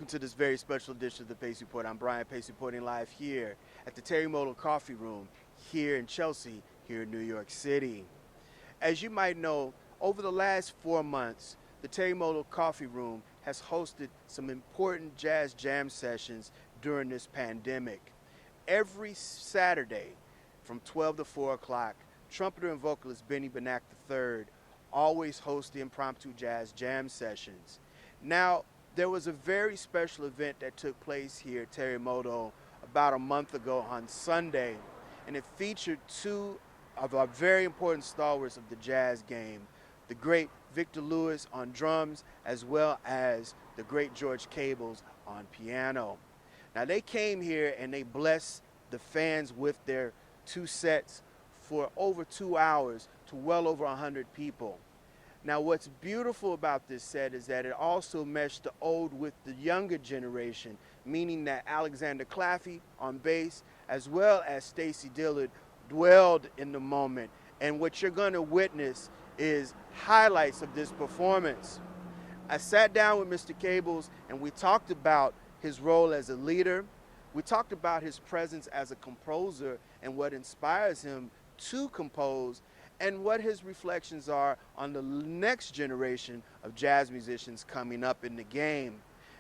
welcome to this very special edition of the Pace Report. I'm Brian, Pace reporting live here at the Terremoto Coffee Room here in Chelsea, here in New York City. As you might know, over the last 4 months, the Terremoto Coffee Room has hosted some important jazz jam sessions during this pandemic. Every Saturday from 12 to 4 o'clock, trumpeter and vocalist Benny Benack III always hosts the impromptu jazz jam sessions. Now, there was a very special event that took place here at Terremoto about a month ago on Sunday, and it featured two of our very important stalwarts of the jazz game, the great Victor Lewis on drums, as well as the great George Cables on piano. Now, they came here and they blessed the fans with their two sets for over 2 hours to well over 100 people. Now, what's beautiful about this set is that it also meshed the old with the younger generation, meaning that Alexander Claffey on bass, as well as Stacy Dillard, dwelled in the moment. And what you're going to witness is highlights of this performance. I sat down with Mr. Cables and we talked about his role as a leader. We talked about his presence as a composer and what inspires him to compose, and what his reflections are on the next generation of jazz musicians coming up in the game.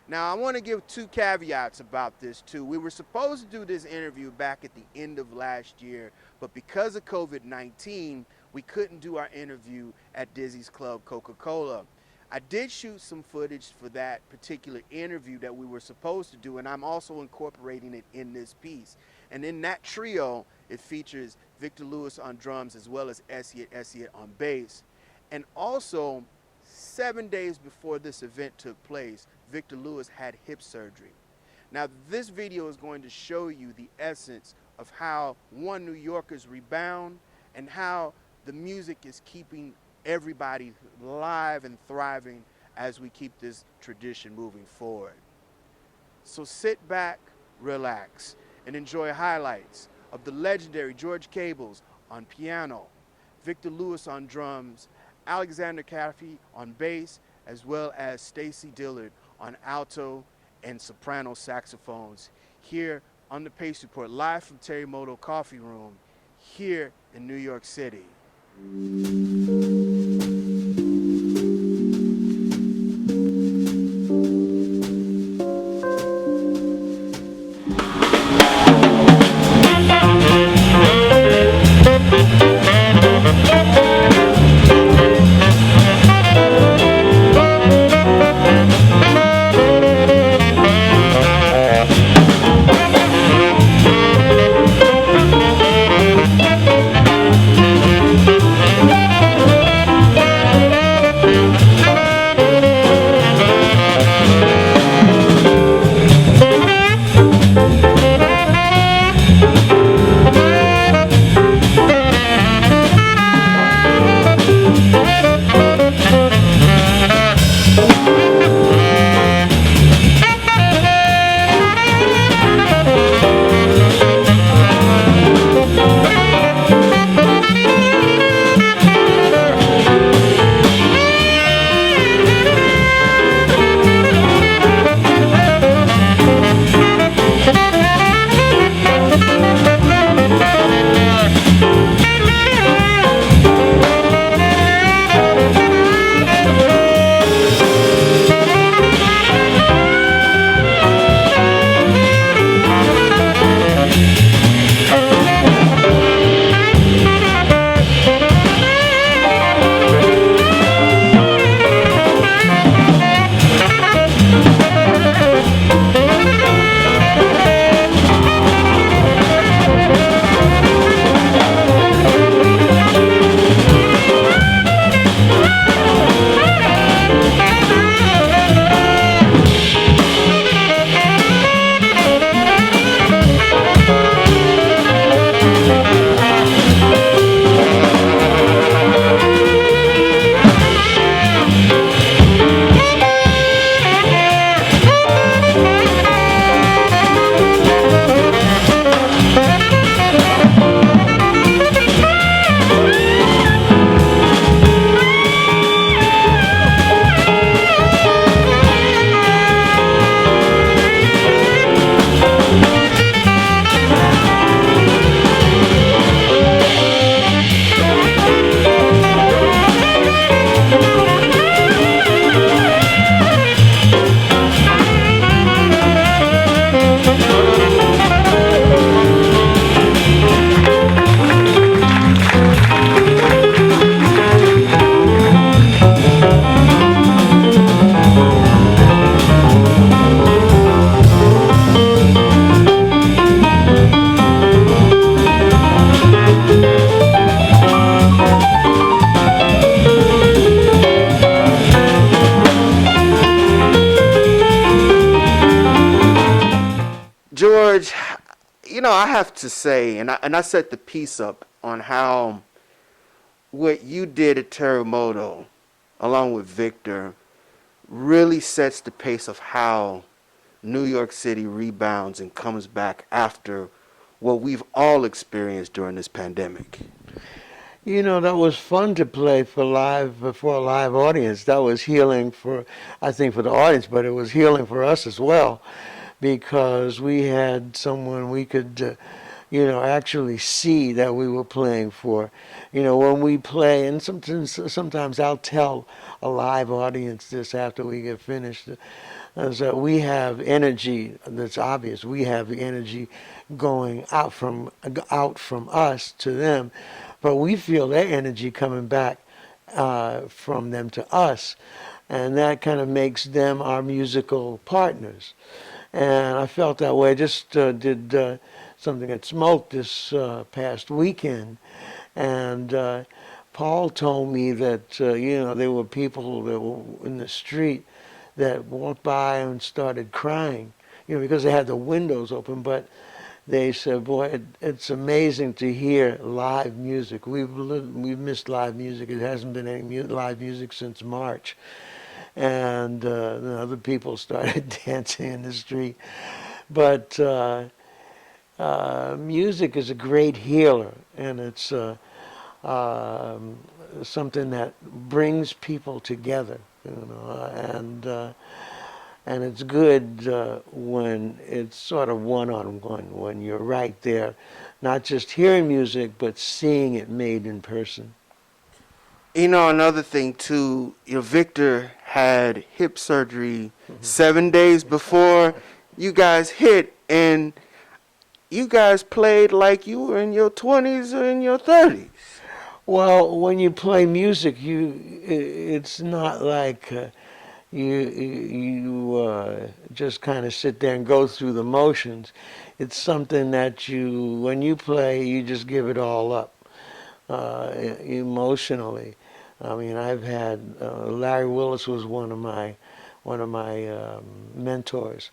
Now, I want to give two caveats about this too. We were supposed to do this interview back at the end of last year, but because of COVID-19, we couldn't do our interview at Dizzy's Club Coca-Cola. I did shoot some footage for that particular interview that we were supposed to do, and I'm also incorporating it in this piece. And in that trio, it features Victor Lewis on drums as well as Essiet on bass. And also, 7 days before this event took place, Victor Lewis had hip surgery. Now, this video is going to show you the essence of how New Yorkers rebound and how the music is keeping everybody live and thriving as we keep this tradition moving forward. So sit back, relax, and enjoy highlights of the legendary George Cables on piano, Victor Lewis on drums, Alexander Claffey on bass, as well as Stacy Dillard on alto and soprano saxophones here on the Pace Report, live from Terremoto Coffee Room here in New York City. have to say, and I set the piece up on how what you did at Terremoto, along with Victor, really sets the pace of how New York City rebounds and comes back after what we've all experienced during this pandemic. You know, that was fun to play for a live audience. That was healing for, I think, for the audience, but it was healing for us as well because we had someone we could, actually see that we were playing for. You know, when we play, and sometimes I'll tell a live audience this after we get finished, is that we have energy that's obvious. We have the energy going out from us to them, but we feel their energy coming back from them to us, and that kind of makes them our musical partners. And I felt that way. I just did something at Smoke this past weekend, and Paul told me that there were people that were in the street that walked by and started crying, because they had the windows open, but they said, "Boy, it's amazing to hear live music. We've missed live music. It hasn't been any live music since March." And the other people started dancing in the street. But music is a great healer, and it's something that brings people together, and it's good when it's sort of one-on-one, when you're right there, not just hearing music, but seeing it made in person. Another thing too, Victor had hip surgery 7 days before you guys hit, and you guys played like you were in your 20s or in your 30s. Well, when you play music, it's not like you just kind of sit there and go through the motions. It's something that when you play, you just give it all up emotionally. I mean, I've had Larry Willis was one of my mentors,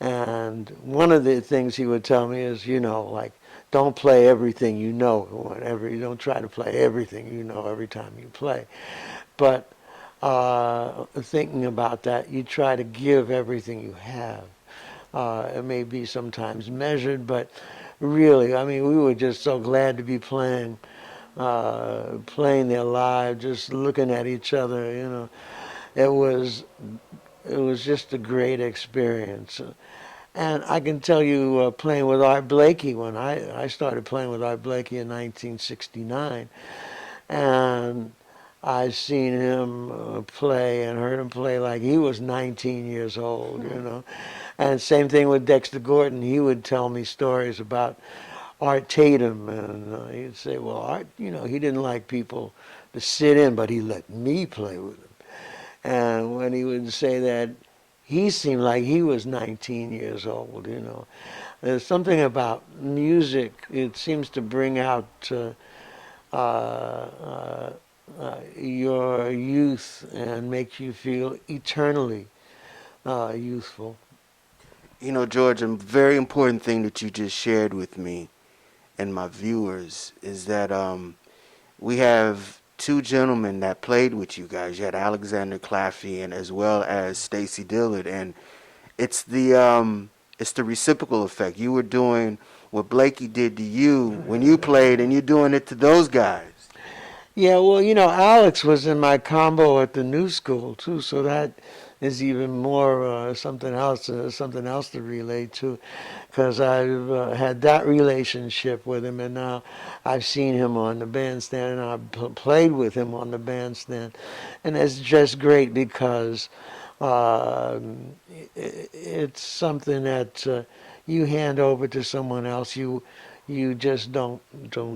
and one of the things he would tell me is, like, don't play everything you know. You don't try to play everything you know every time you play, but thinking about that, you try to give everything you have. It may be sometimes measured, but really, I mean, we were just so glad to be playing there live, just looking at each other. It was just a great experience. And I can tell you, playing with Art Blakey, when I started playing with Art Blakey in 1969, and I seen him play and heard him play like he was 19 years old, And same thing with Dexter Gordon. He would tell me stories about Art Tatum, and he'd say, well, Art, he didn't like people to sit in, but he let me play with him. And when he would say that, he seemed like he was 19 years old, There's something about music. It seems to bring out your youth and make you feel eternally youthful. George, a very important thing that you just shared with me and my viewers is that we have two gentlemen that played with you guys. You had Alexander Claffey and as well as Stacy Dillard, and it's the reciprocal effect. You were doing what Blakey did to you when you played, and you're doing it to those guys. Yeah, well, Alex was in my combo at the New School too, so that is even more something else to relate to, because I've had that relationship with him, and now I've seen him on the bandstand, and I've played with him on the bandstand, and it's just great because it's something that you hand over to someone else. You just don't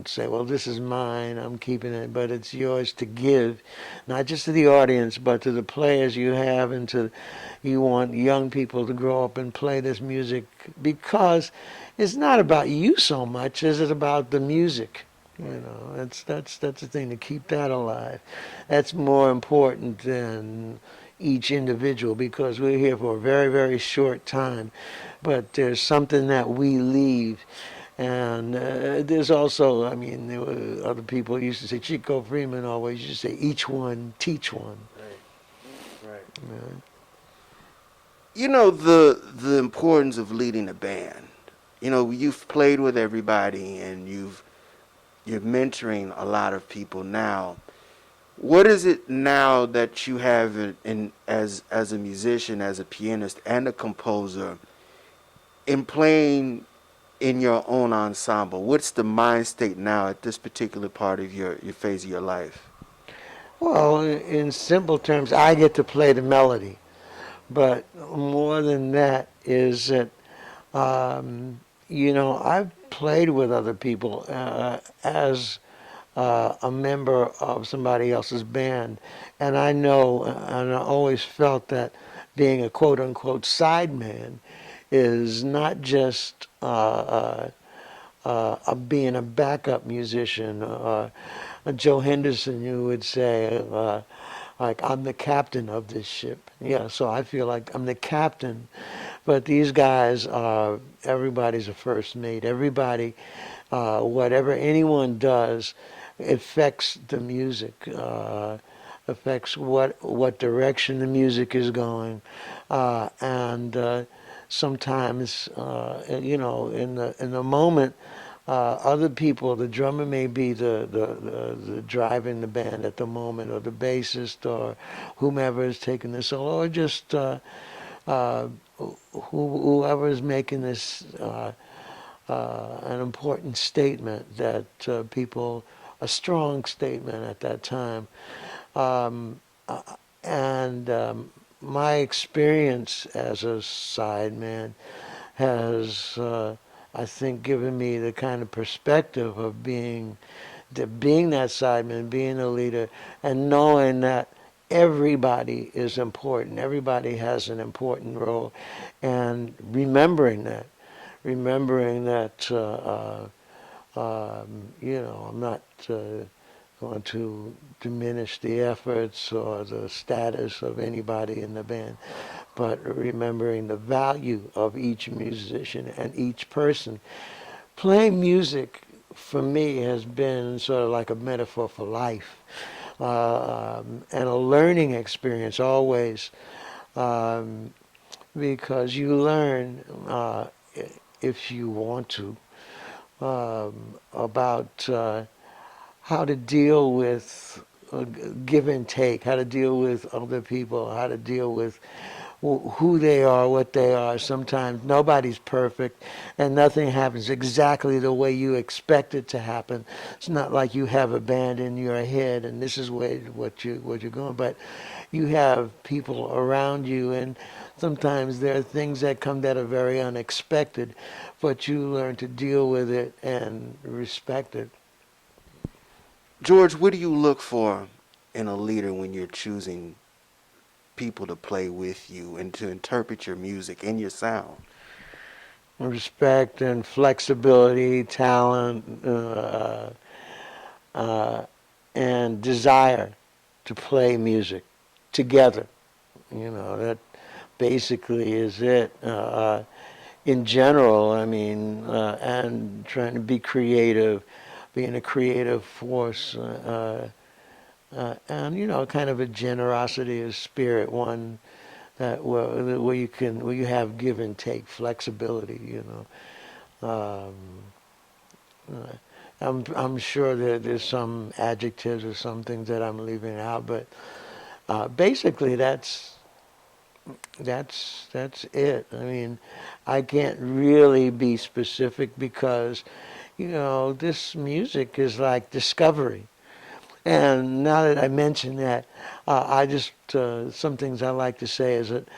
say, well, this is mine, I'm keeping it, but it's yours to give, not just to the audience, but to the players you have, and you want young people to grow up and play this music, because it's not about you so much as it's about the music. That's the thing, to keep that alive. That's more important than each individual, because we're here for a very, very short time, but there's something that we leave. And there's also, I mean, there were other people used to say, Chico Freeman always used to say, each one, teach one. Right, right. Yeah. You know the importance of leading a band. You know, you've played with everybody and you're mentoring a lot of people now. What is it now that you have as a musician, as a pianist and a composer in playing in your own ensemble? What's the mind state now at this particular part of your phase of your life? Well, in simple terms, I get to play the melody. But more than that is that, I've played with other people as a member of somebody else's band. And I know, and I always felt that being a quote unquote sideman is not just being a backup musician. Joe Henderson, you would say, like, I'm the captain of this ship. Yeah, so I feel like I'm the captain. But these guys are, everybody's a first mate. Everybody, whatever anyone does, affects the music, affects what direction the music is going. And sometimes, in the moment, other people, the drummer may be the driving the band at the moment, or the bassist, or whomever is taking the solo, or just uh, whoever is making this an important statement that people, a strong statement at that time. Um, and my experience as a sideman has, I think, given me the kind of perspective of being that sideman, being a leader, and knowing that everybody is important. Everybody has an important role, and remembering that, I'm not going to diminish the efforts or the status of anybody in the band, but remembering the value of each musician and each person. Playing music for me has been sort of like a metaphor for life, and a learning experience always, um, because you learn, if you want to, about how to deal with give and take, how to deal with other people, how to deal with who they are, what they are. Sometimes nobody's perfect, and nothing happens exactly the way you expect it to happen. It's not like you have a band in your head and this is what you're going. But you have people around you, and sometimes there are things that come that are very unexpected, but you learn to deal with it and respect it. George, what do you look for in a leader when you're choosing people to play with you and to interpret your music and your sound? Respect and flexibility, talent, uh, and desire to play music together. That basically is it. In general, I mean, and trying to be creative, being a creative force, and kind of a generosity of spirit, one that where you have give and take, flexibility. I'm sure that there's some adjectives or some things that I'm leaving out, but basically that's it. I mean, I can't really be specific because this music is like discovery. And now that I mention that, I just some things I like to say is that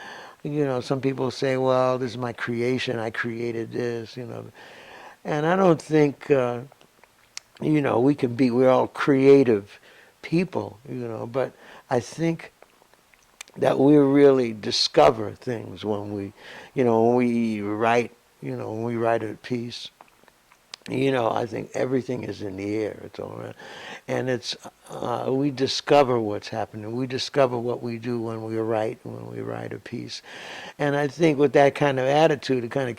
some people say, well, this is my creation, I created this, and I don't think we're all creative people, but I think that we really discover things when we write, when we write a piece. I think everything is in the air. It's all around. And we discover what's happening. We discover what we do when we write a piece. And I think with that kind of attitude, it kind of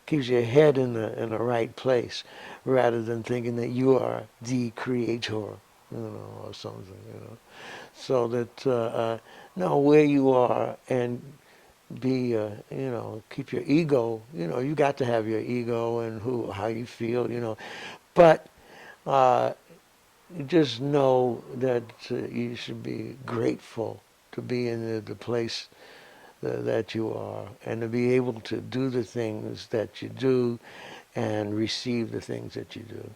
keeps your head in the right place, rather than thinking that you are the creator, or something, So that know where you are and be, keep your ego. You got to have your ego and how you feel, but just know that you should be grateful to be in the place that you are, and to be able to do the things that you do and receive the things that you do.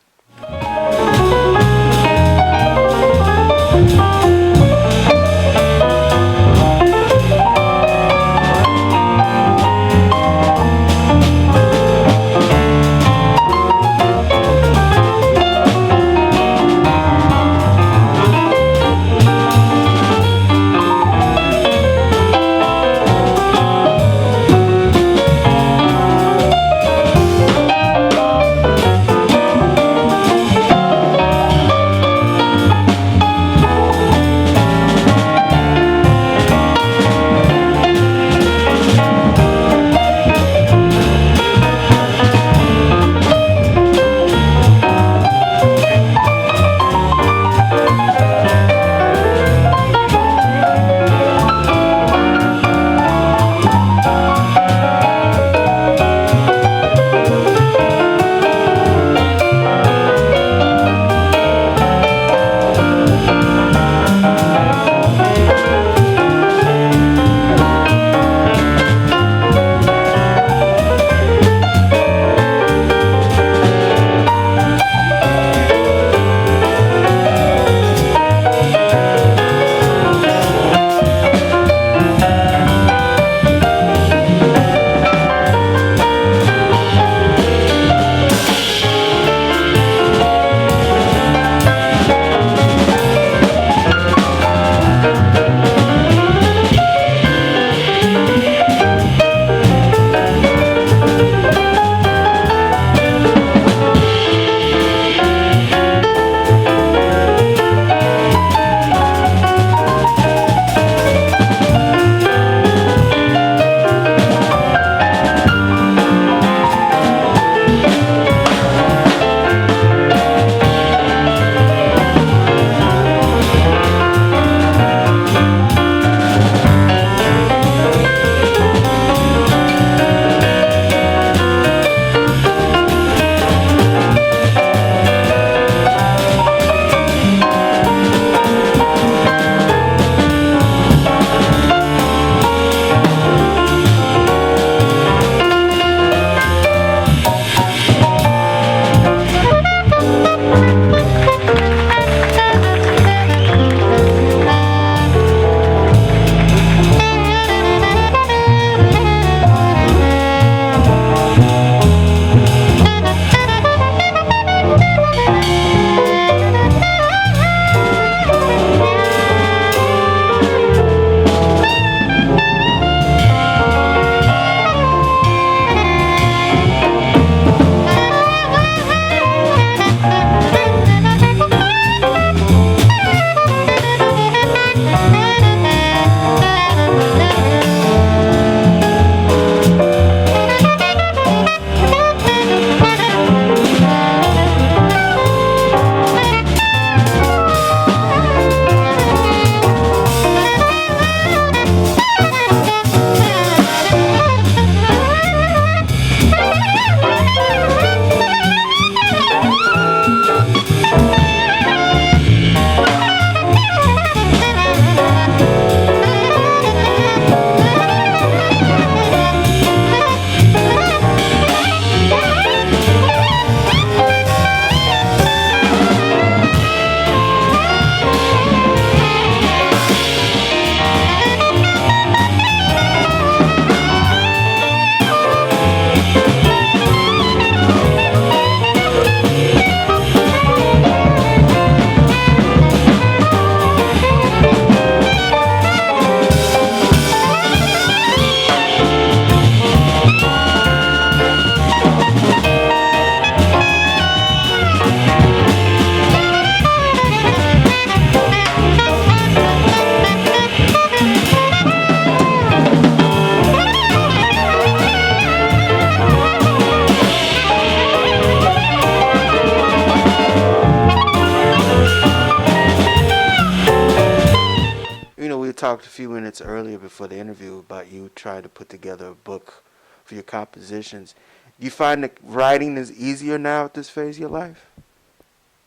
talked a few minutes earlier before the interview about you trying to put together a book for your compositions. Do you find that writing is easier now at this phase of your life?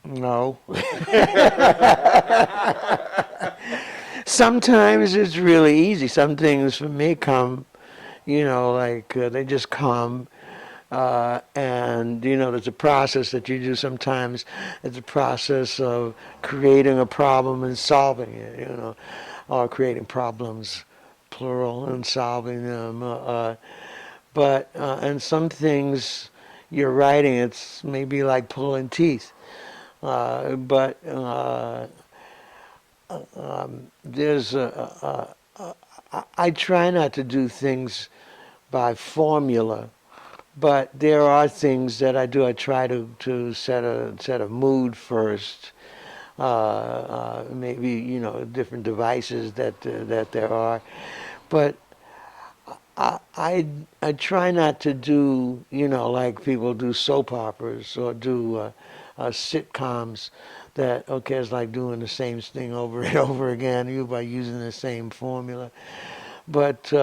No. Sometimes it's really easy. Some things for me come, like they just come. And, there's a process that you do sometimes. It's a process of creating a problem and solving it, or creating problems, plural, and solving them. And some things you're writing, it's maybe like pulling teeth. There's I try not to do things by formula, but there are things that I do. I try to set a mood first. Maybe different devices that there are, but I try not to do like people do soap operas or do sitcoms. That it's like doing the same thing over and over again, by using the same formula. But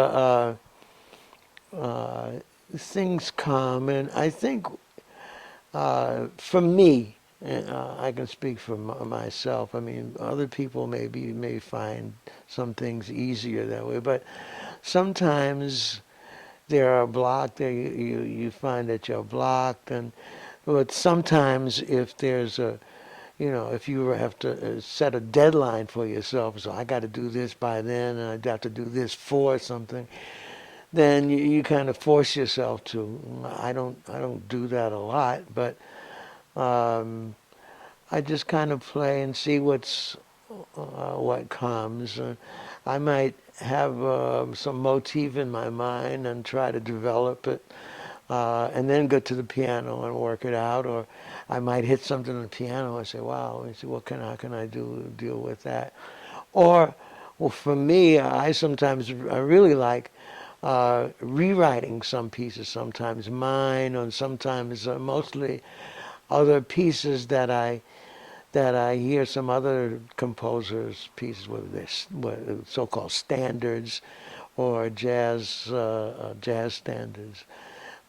things come, and I think for me, I can speak for myself. I mean, other people may find some things easier that way, but sometimes there are blocked. You find that you're blocked, but sometimes if there's if you have to set a deadline for yourself, so I got to do this by then, and I have to do this for something, then you kind of force yourself to. I don't do that a lot, but I just kind of play and see what comes. I might have some motif in my mind and try to develop it, and then go to the piano and work it out. Or I might hit something on the piano and say, "Wow," and see how can I deal with that. Or, well, for me, I really like rewriting some pieces. Sometimes mine, and sometimes mostly other pieces that I hear some other composers' pieces, whether they're so-called standards or jazz standards.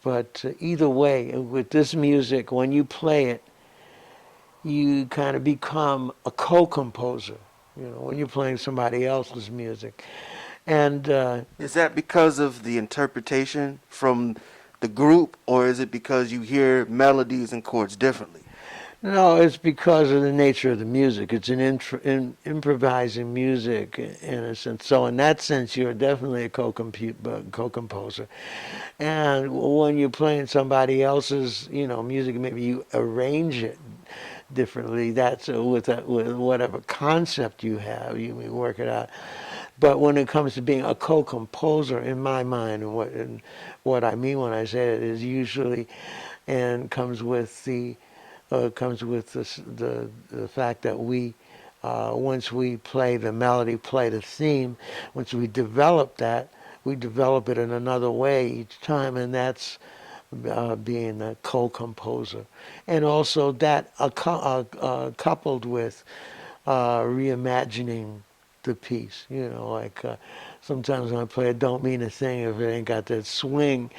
But either way, with this music, when you play it, you kind of become a co-composer. When you're playing somebody else's music, and is that because of the interpretation from the group, or is it because you hear melodies and chords differently? No, it's because of the nature of the music. It's an improvising music in a sense. So in that sense, you're definitely a co-composer. And when you're playing somebody else's, music, maybe you arrange it differently. That's with whatever concept you have, you work it out. But when it comes to being a co-composer, in my mind, and what I mean when I say it is usually, and comes with the fact that we, once we play the melody, play the theme, once we develop that, we develop it in another way each time, and that's being a co-composer. And also that coupled with reimagining the piece. Sometimes when I play it, don't mean a thing if it ain't got that swing.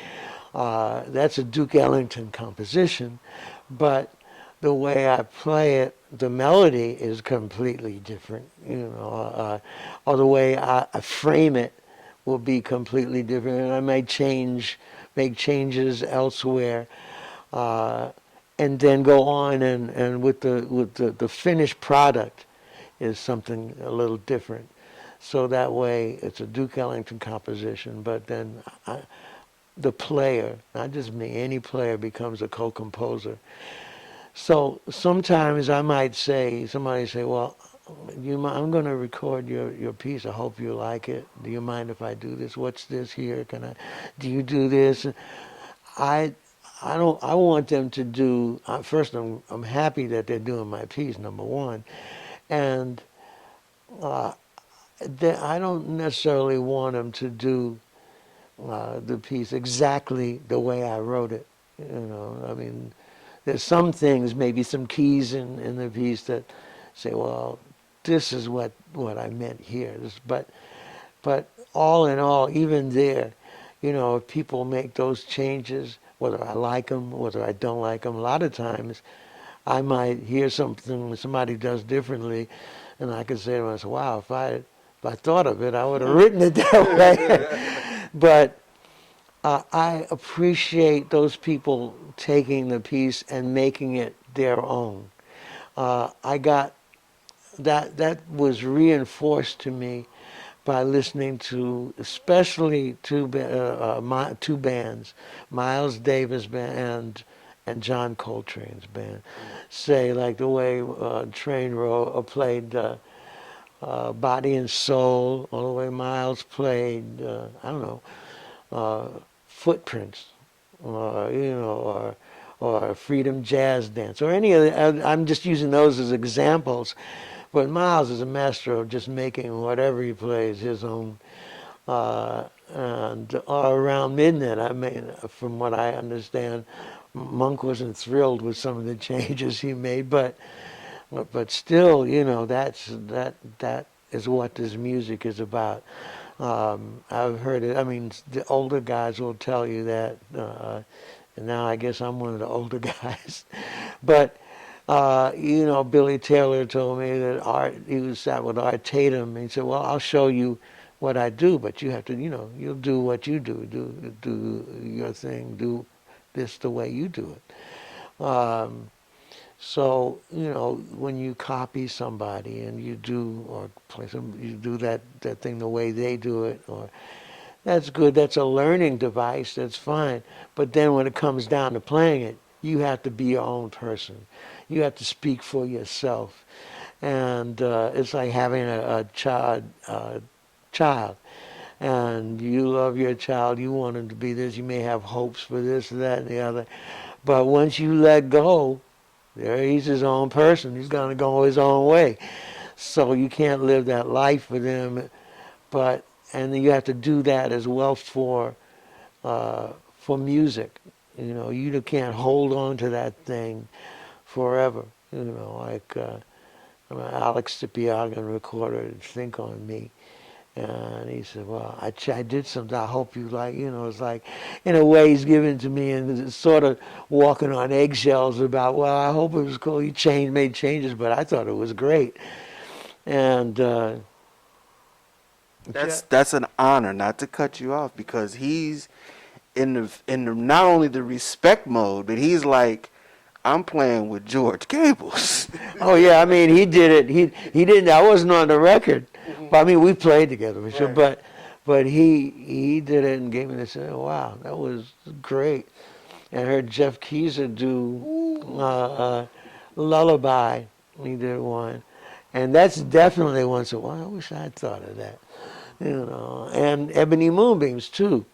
That's a Duke Ellington composition, but the way I play it, the melody is completely different, or the way I frame it will be completely different, and I may make changes elsewhere, and then go on and with the finished product is something a little different. So that way, it's a Duke Ellington composition, but then the player, not just me, any player becomes a co-composer. So sometimes somebody say, well, I'm going to record your piece. I hope you like it. Do you mind if I do this? What's this here? Do you do this? I want them to do, first I'm happy that they're doing my piece, number one. And I don't necessarily want them to do the piece exactly the way I wrote it. I mean, there's some things, maybe some keys in the piece that say, well, this is what I meant here. But But all in all, even there, if people make those changes, whether I like them, whether I don't like them, a lot of times I might hear something somebody does differently, and I could say to myself, wow, if I thought of it, I would have written it that way. But I appreciate those people taking the piece and making it their own. I got that was reinforced to me by listening to especially two bands, Miles Davis band and John Coltrane's band. Say like the way played Body and Soul, all the way Miles played I don't know Footprints, or Freedom Jazz Dance, or any of the, I'm just using those as examples. But Miles is a master of just making whatever he plays his own. And around midnight, I mean, from what I understand, Monk wasn't thrilled with some of the changes he made, but still, that is what this music is about. I've heard it. I mean, the older guys will tell you that, and now I guess I'm one of the older guys, but. Billy Taylor told me that he was sat with Art Tatum, and he said, well, I'll show you what I do, but you have to, you'll do what you do your thing, do this the way you do it. So, when you copy somebody and you do, or play you do that thing the way they do it, or that's good, that's a learning device, that's fine. But then when it comes down to playing it, you have to be your own person. You have to speak for yourself. And it's like having a child. And you love your child, you want him to be this, you may have hopes for this, that, and the other. But once you let go, he's his own person. He's going to go his own way. So you can't live that life with him. And you have to do that as well for music. You can't hold on to that thing forever. Like Alex Stipiagan recorded "Think on Me," and he said, "Well, I did something. I hope you like." It's like, in a way, he's given to me, and it's sort of walking on eggshells about. Well, I hope it was cool. He made changes, but I thought it was great, and. That's an honor, not to cut you off, because he's in the not only the respect mode, but he's like, I'm playing with George Gables. Oh yeah, I mean he did it. He didn't. I wasn't on the record, but I mean we played together for sure. Right. But he did it and gave me this. Oh, wow, that was great. And I heard Jeff Keezer do Lullaby. He did one, and that's definitely once in a while. I wish I had thought of that. And Ebony Moonbeams too.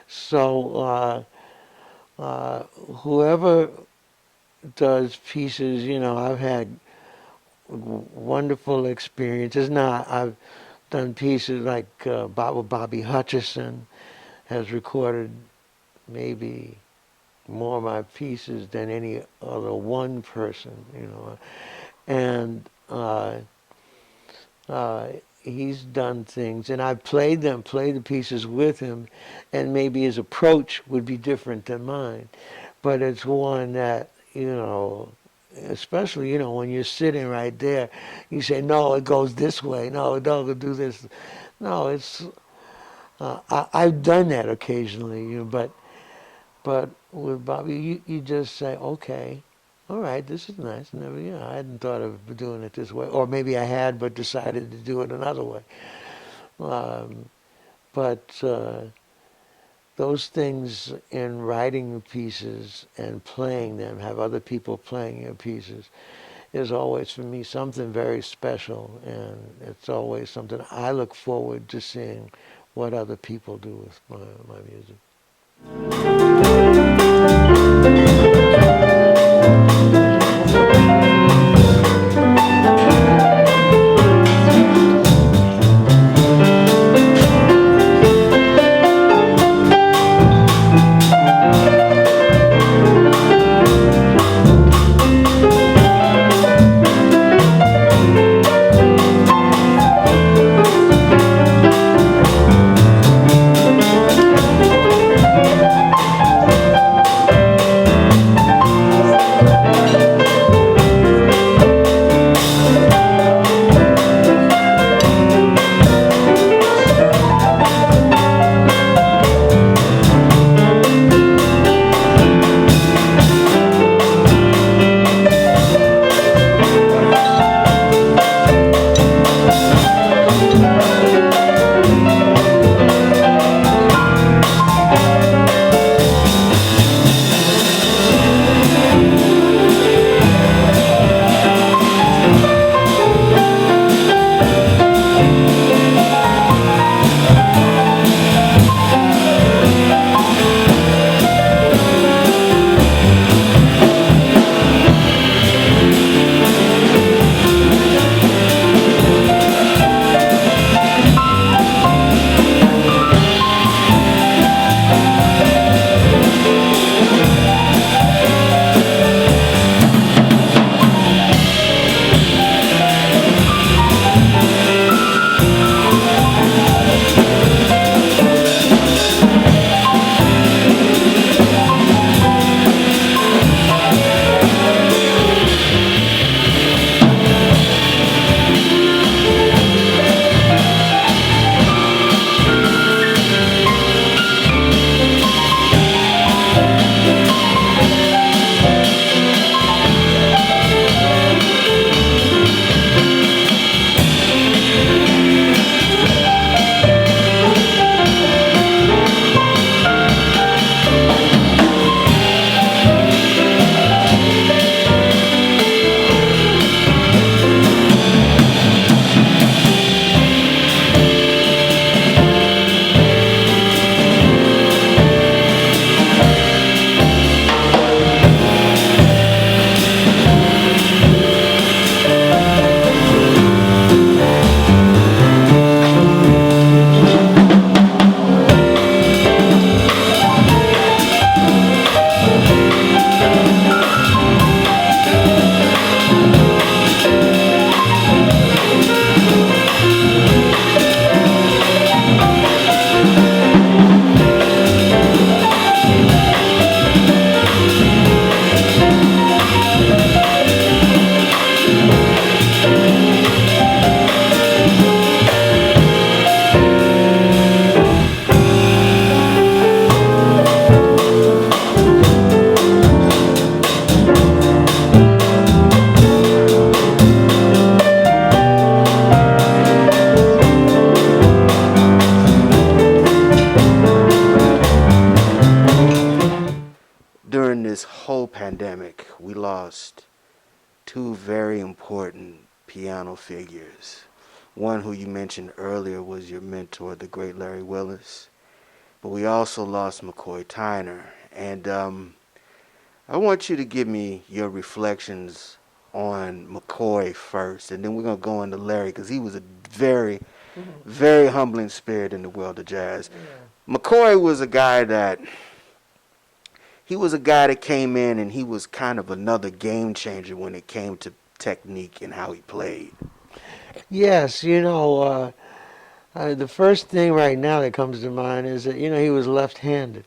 So whoever does pieces, I've had wonderful experiences. Now I've done pieces like Bobby Hutcherson has recorded maybe more of my pieces than any other one person, and he's done things, and I've played the pieces with him, and maybe his approach would be different than mine. But it's one that, especially, when you're sitting right there, you say, no, it goes this way. No, it doesn't do this. No, it's, I've done that occasionally, but with Bobby, you just say, okay, all right, this is nice. I hadn't thought of doing it this way. Or maybe I had, but decided to do it another way. But those things in writing pieces and playing them, have other people playing your pieces, is always for me something very special. And it's always something I look forward to seeing what other people do with my music. two very important piano figures. One who you mentioned earlier was your mentor, the great Larry Willis. But we also lost McCoy Tyner. And I want you to give me your reflections on McCoy first, and then we're going to go into Larry, because he was a very, very humbling spirit in the world of jazz. Yeah. McCoy was a guy that came in and he was kind of another game changer when it came to technique and how he played. Yes, the first thing right now that comes to mind is that, he was left-handed.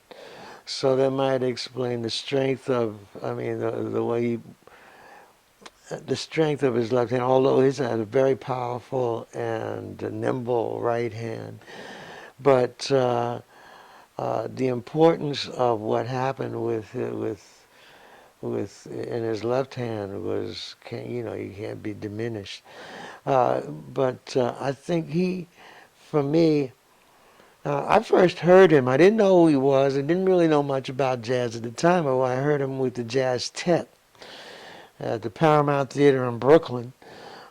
So that might explain the strength of, the way the strength of his left hand, although he's had a very powerful and nimble right hand. But the importance of what happened with in his left hand was, you can't be diminished. But I think for me, I first heard him. I didn't know who he was. I didn't really know much about jazz at the time, but I heard him with the Jazz Tet at the Paramount Theater in Brooklyn.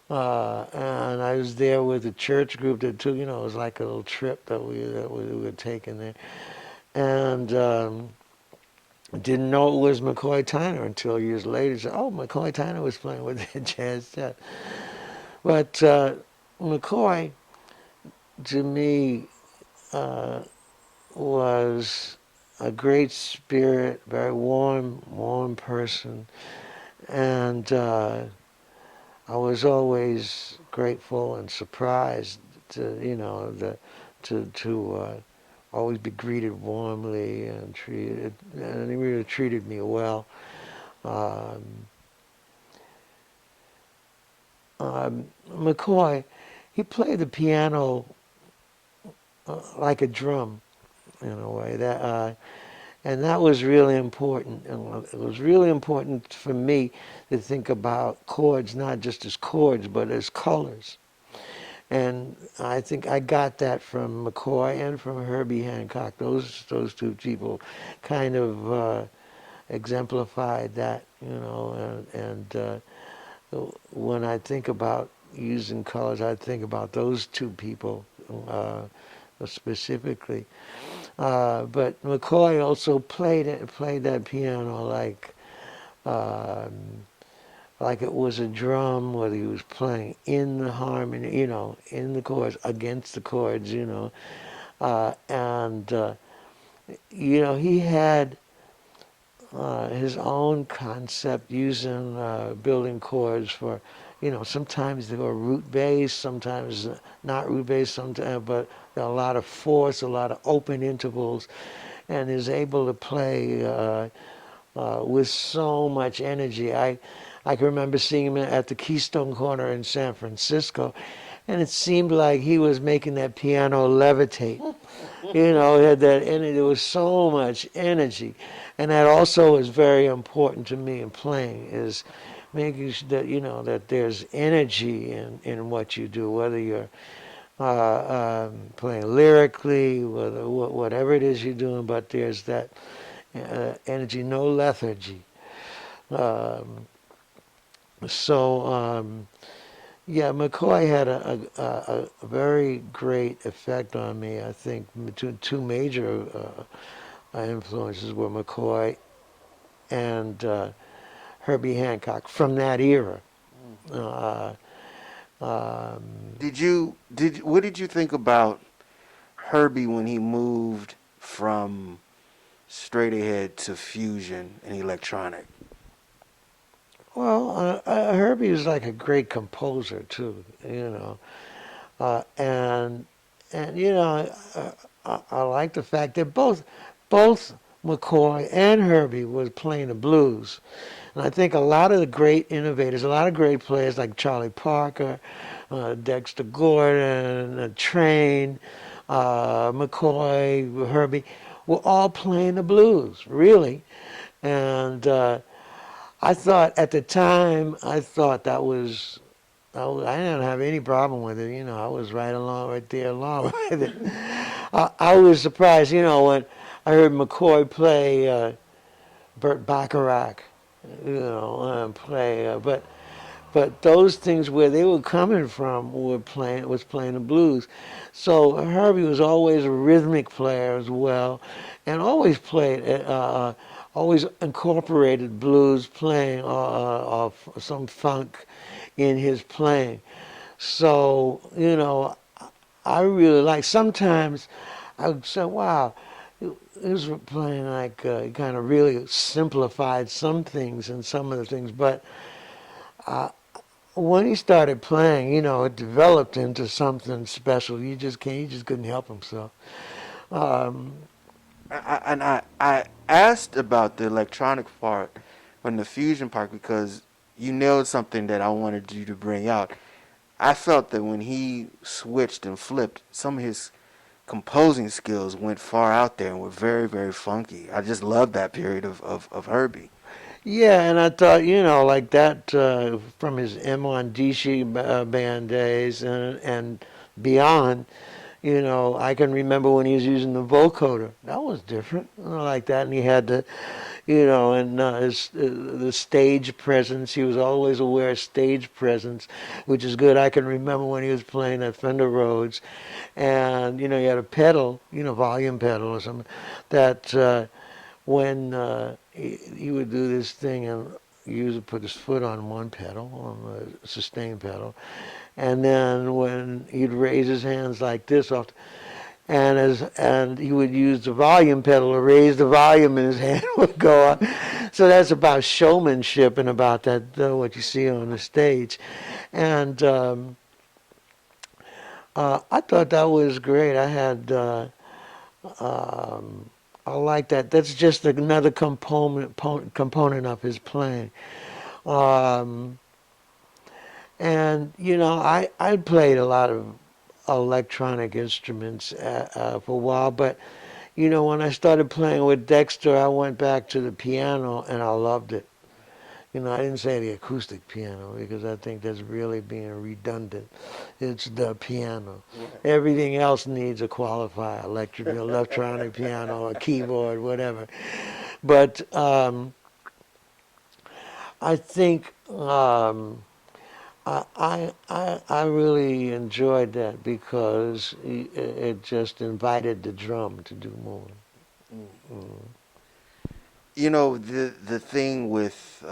And I was there with a church group that took, it was like a little trip that we were taking there. And didn't know it was McCoy Tyner until years later. Said, oh, McCoy Tyner was playing with the Jazz Tet. But McCoy, to me, was a great spirit, very warm person. And I was always grateful and surprised to always be greeted warmly and treated, and he really treated me well. McCoy, he played the piano like a drum, in a way. And that was really important. And it was really important for me to think about chords, not just as chords, but as colors. And I think I got that from McCoy and from Herbie Hancock. Those two people kind of exemplified that, and when I think about using colors, I think about those two people specifically. But McCoy also played that piano like it was a drum, whether he was playing in the harmony, in the chords, against the chords, and he had his own concept using building chords for, sometimes they were root-based, sometimes not root-based, sometimes, but there are a lot of force, a lot of open intervals, and is able to play with so much energy. I can remember seeing him at the Keystone Corner in San Francisco, and it seemed like he was making that piano levitate. He had that energy. There was so much energy, and that also is very important to me in playing, is making sure that that there's energy in what you do, whether you're playing lyrically, whatever it is you're doing, but there's that energy, no lethargy. Yeah, McCoy had a very great effect on me. I think two major influences were McCoy and Herbie Hancock from that era. What did you think about Herbie when he moved from straight ahead to fusion and electronic? Well, Herbie was like a great composer too, and I like the fact that both McCoy and Herbie was playing the blues. And I think a lot of the great innovators, a lot of great players like Charlie Parker, Dexter Gordon, Train, McCoy, Herbie, were all playing the blues, really. And I thought at the time, that was, I didn't have any problem with it. I was right there along with it. I was surprised, when I heard McCoy play Burt Bacharach, and play, but But those things where they were coming from was playing the blues. So Herbie was always a rhythmic player as well, and always always incorporated blues playing or some funk in his playing. So I really like. Sometimes I would say, "Wow, he was playing like kind of really simplified some things and some of the things." But when he started playing, it developed into something special. He just couldn't help himself. Um, And I asked about the electronic part and the fusion part because you nailed something that I wanted you to bring out. I felt that when he switched and flipped, some of his composing skills went far out there and were very, very funky. I just loved that period of Herbie. yeah, and I thought, like that from his M1 band days and beyond. I can remember when he was using the vocoder. That was different, like that. And he had and the stage presence. He was always aware of stage presence, which is good. I can remember when he was playing at Fender Rhodes, and he had a pedal, volume pedal or something, that when he would do this thing and put his foot on one pedal, on the sustain pedal, and then when he'd raise his hands like this and he would use the volume pedal to raise the volume and his hand would go up. So that's about showmanship and about that what you see on the stage. And I thought that was great. I like that. That's just another component of his playing. Um, and I played a lot of electronic instruments for a while, but when I started playing with Dexter, I went back to the piano and I loved it. I didn't say the acoustic piano because I think that's really being redundant. It's the piano. Right. Everything else needs a qualifier, electronic piano, a keyboard, whatever. But I think I really enjoyed that because it just invited the drum to do more. Mm. Mm. The thing with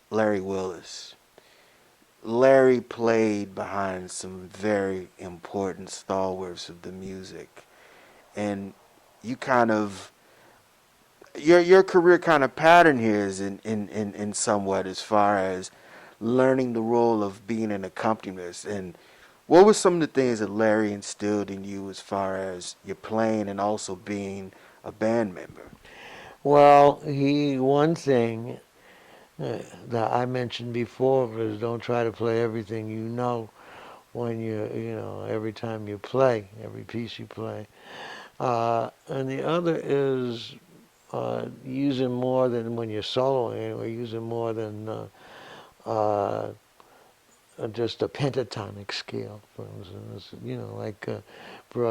Larry Willis. Larry played behind some very important stalwarts of the music, and you kind of your career kind of pattern here is in somewhat as far as learning the role of being an accompanist. And what were some of the things that Larry instilled in you as far as your playing and also being a band member? Well, one thing that I mentioned before was don't try to play everything when every time you play, every piece you play. And the other is using more than when you're soloing, anyway, using more than uh, just a pentatonic scale, for instance. Like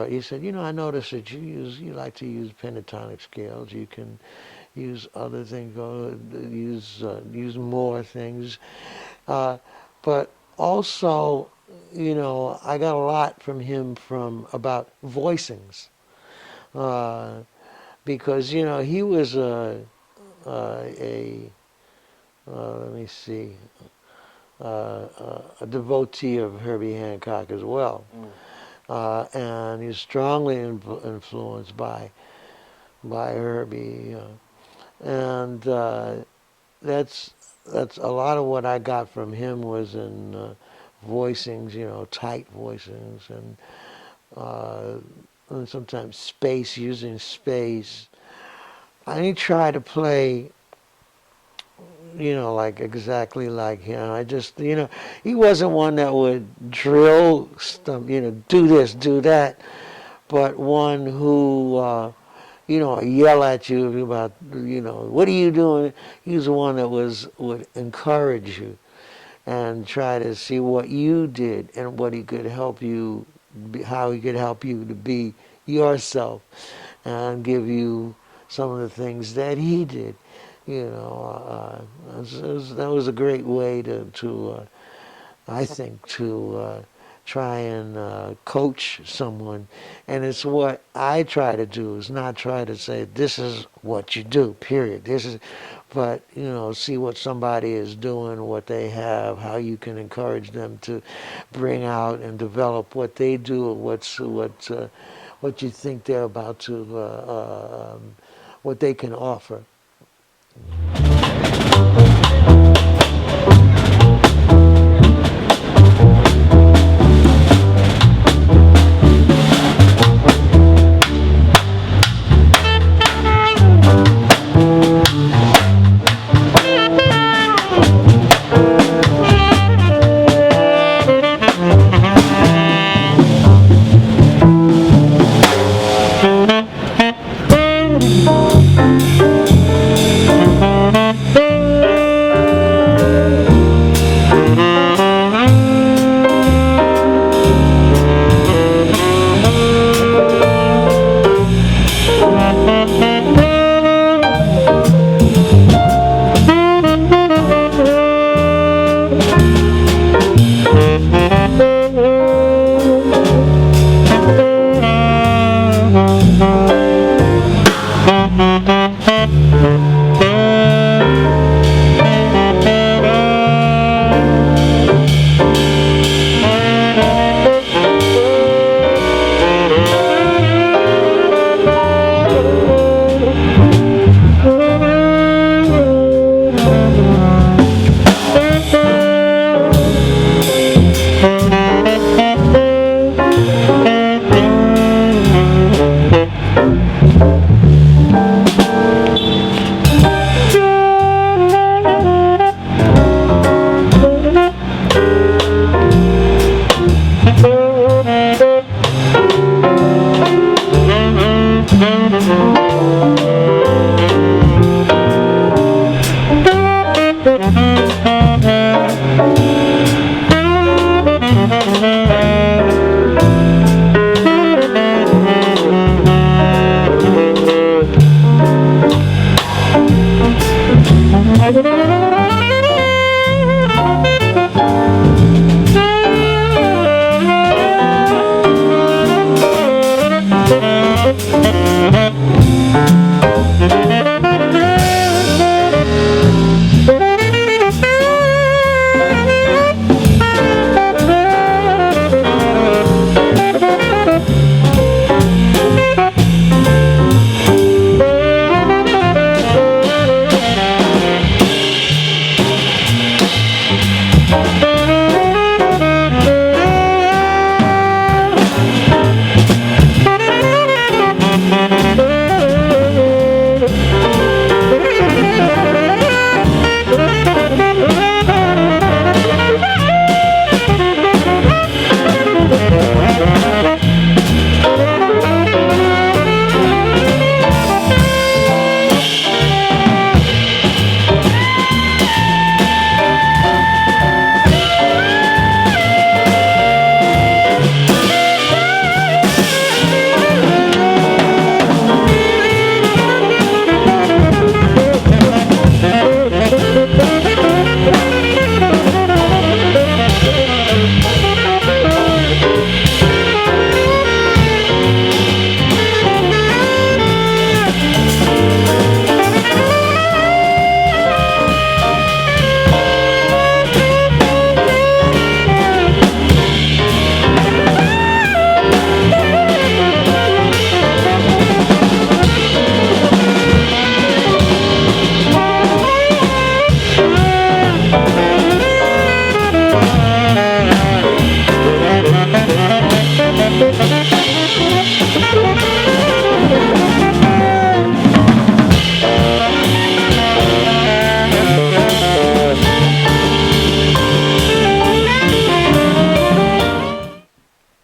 he said, I noticed that you like to use pentatonic scales. You can use other things, use more things. Uh, but also, I got a lot from him about voicings. Uh, because, he was let me see, a devotee of Herbie Hancock as well. Mm. And he's strongly influenced by Herbie. And that's a lot of what I got from him was in voicings, tight voicings, and sometimes using space. I didn't try to play, like exactly like him. I just, he wasn't one that would drill stuff, do this, do that, but one who, yell at you about, what are you doing? He was the one that would encourage you and try to see what you did and what he could help you, how he could help you to be yourself and give you some of the things that he did. You know, that was a great way to I think, to try and coach someone. And it's what I try to do, is not try to say, this is what you do, period. But, you know, see what somebody is doing, what they have, how you can encourage them to bring out and develop what they do, what you think they're about to, what they can offer.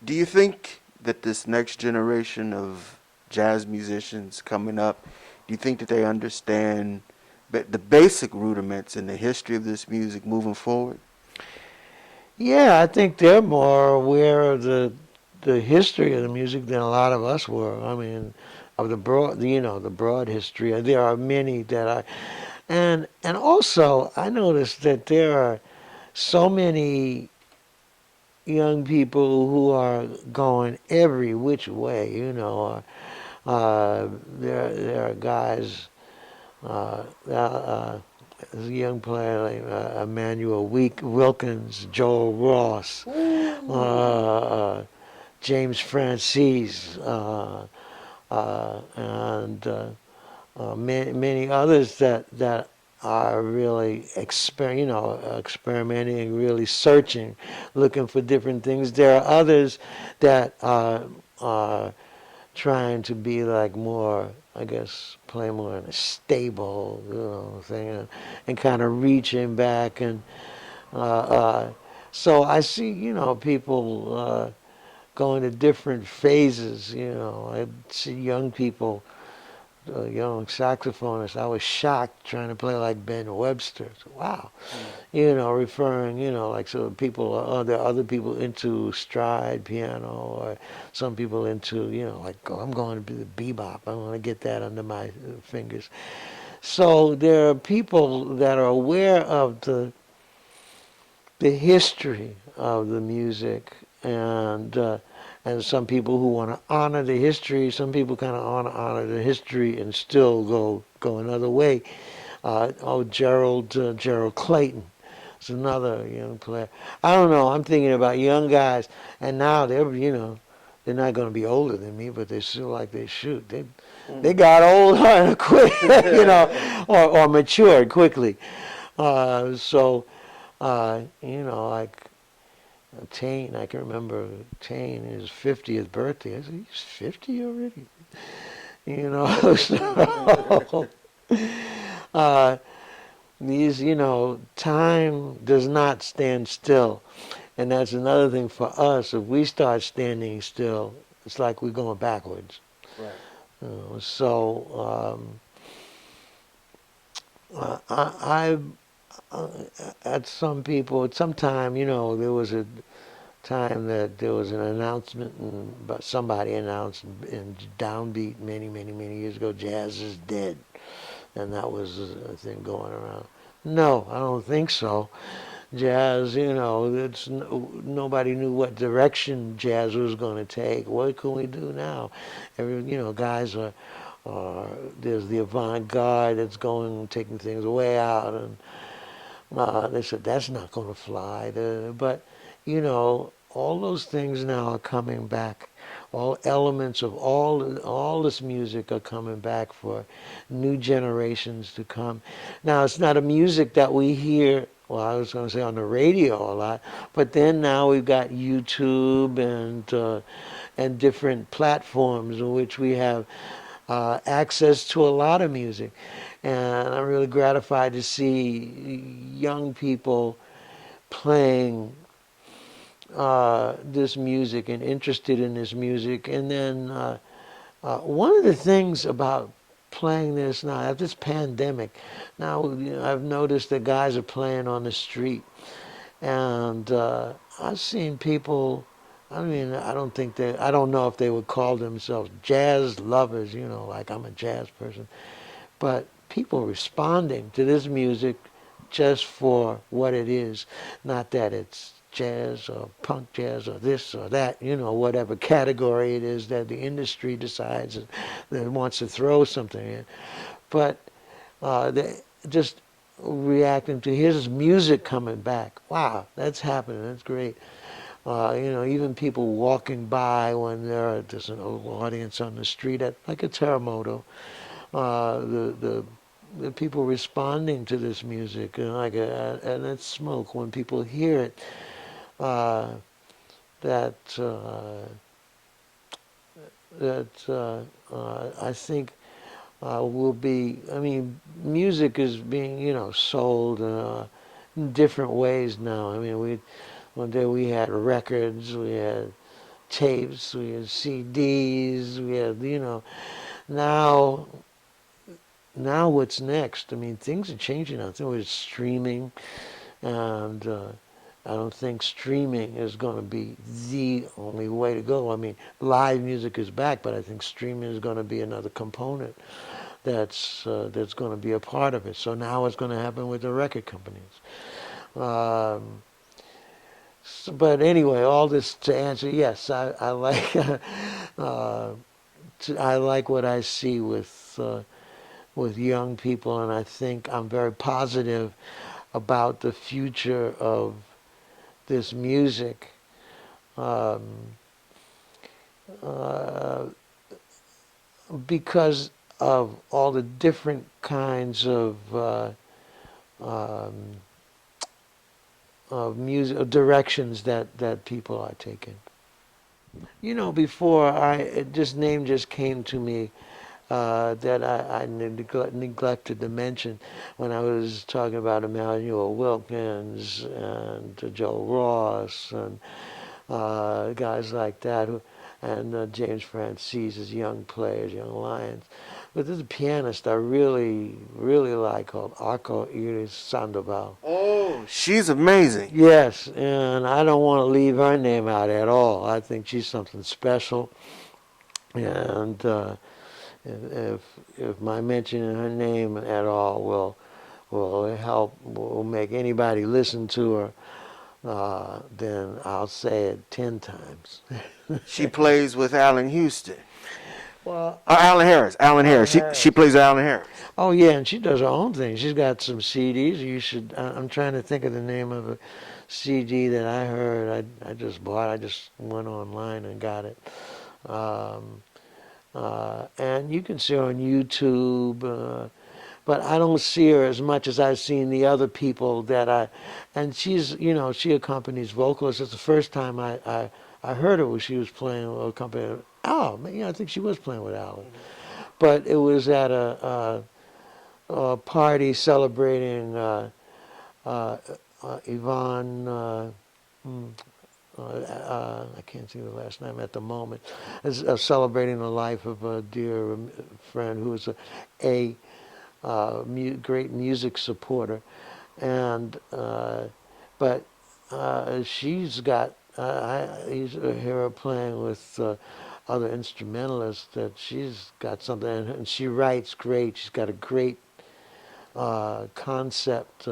Do you think that this next generation of jazz musicians coming up, do you think that they understand the basic rudiments in the history of this music moving forward? Yeah, I think they're more aware of the history of the music than a lot of us were. I mean, of the broad, you know, the broad history. There are many that And also, I noticed that there are so many young people who are going every which way. There are guys. There's a young player like Emmanuel Wilkins, Joel Ross, James Francis, and many others that are really experimenting, really searching, looking for different things. There are others that are trying to be like more, I guess, play more in a stable, thing, and kind of reaching back, and so I see, people going to different phases. I see young people, young saxophonists. I was shocked trying to play like Ben Webster. So, wow, referring, like so people, there are other people into stride piano, or some people into, like, oh, I'm going to be the bebop. I want to get that under my fingers. So there are people that are aware of the history of the music, and some people who want to honor the history. Some people kind of honor the history and still go another way. Gerald Clayton is another young player. I don't know. I'm thinking about young guys, and now they're not going to be older than me, but they still like they shoot. They got older quick, or matured quickly. Like Tane, I can remember Tane, his 50th birthday. I said, he's 50 already? So, uh, time does not stand still. And that's another thing for us. If we start standing still, it's like we're going backwards. Right. I at some people, at some time, there was a time that there was an announcement, but somebody announced in Downbeat many years ago, jazz is dead. And that was a thing going around. No, I don't think so. Jazz, nobody knew what direction jazz was going to take. What can we do now? Guys there's the avant-garde that's taking things way out, and they said that's not going to fly. But all those things now are coming back. All elements of all this music are coming back for new generations to come. Now, it's not a music that we hear, well, I was going to say on the radio a lot, but then now we've got YouTube and different platforms in which we have access to a lot of music. And I'm really gratified to see young people playing this music and interested in this music. And then one of the things about playing this now, after this pandemic, now I've noticed that guys are playing on the street. And I've seen people, I mean, I don't know if they would call themselves jazz lovers, like I'm a jazz person, but people responding to this music just for what it is, not that it's jazz or punk jazz or this or that, whatever category it is that the industry decides that it wants to throw something in. But they just reacting to his music coming back. Wow, that's happening. That's great. Even people walking by when there's an audience on the street at like a Terremoto, the people responding to this music, and it's smoke when people hear it. That I think will be. I mean, music is being sold in different ways now. I mean, one day we had records, we had tapes, we had CDs, we had now. Now what's next? I mean, things are changing. I think it's streaming, and I don't think streaming is going to be the only way to go. I mean, live music is back, but I think streaming is going to be another component. that's going to be a part of it. So now it's going to happen with the record companies. But anyway, all this to answer, yes, I like I like what I see with young people, and I think I'm very positive about the future of this music. Because of all the different kinds of music directions that people are taking. You know, before this name just came to me that I neglected to mention when I was talking about Emmanuel Wilkins and Joe Ross and guys like that, and James Francis as young players, young lions. But there's a pianist I really, really like called Okon Sandoval. Oh, she's amazing. Yes, and I don't want to leave her name out at all. I think she's something special. And if my mentioning her name at all will make anybody listen to her, then I'll say it 10 times. She plays with Allen Houston. Well, Alan Harris. Alan Harris. She plays with Alan Harris. Oh yeah, and she does her own thing. She's got some CDs. You should. I'm trying to think of the name of a CD that I heard. I just bought. I just went online and got it. And you can see her on YouTube. But I don't see her as much as I've seen the other people and she's, she accompanies vocalists. It's the first time I heard her when she was playing accompanying Al. I think she was playing with Alan. But it was at a party celebrating Yvonne, I can't think of the last name at the moment, celebrating the life of a dear friend who was a great music supporter, and but she's got I used to hear her playing with other instrumentalists that she's got something, and she writes great. She's got a great concept.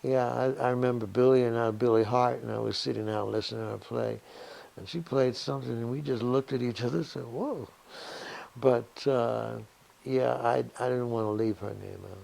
Yeah, I remember Billy Hart, and I was sitting down listening to her play, and she played something, and we just looked at each other and said, "Whoa!" But yeah, I didn't want to leave her name out.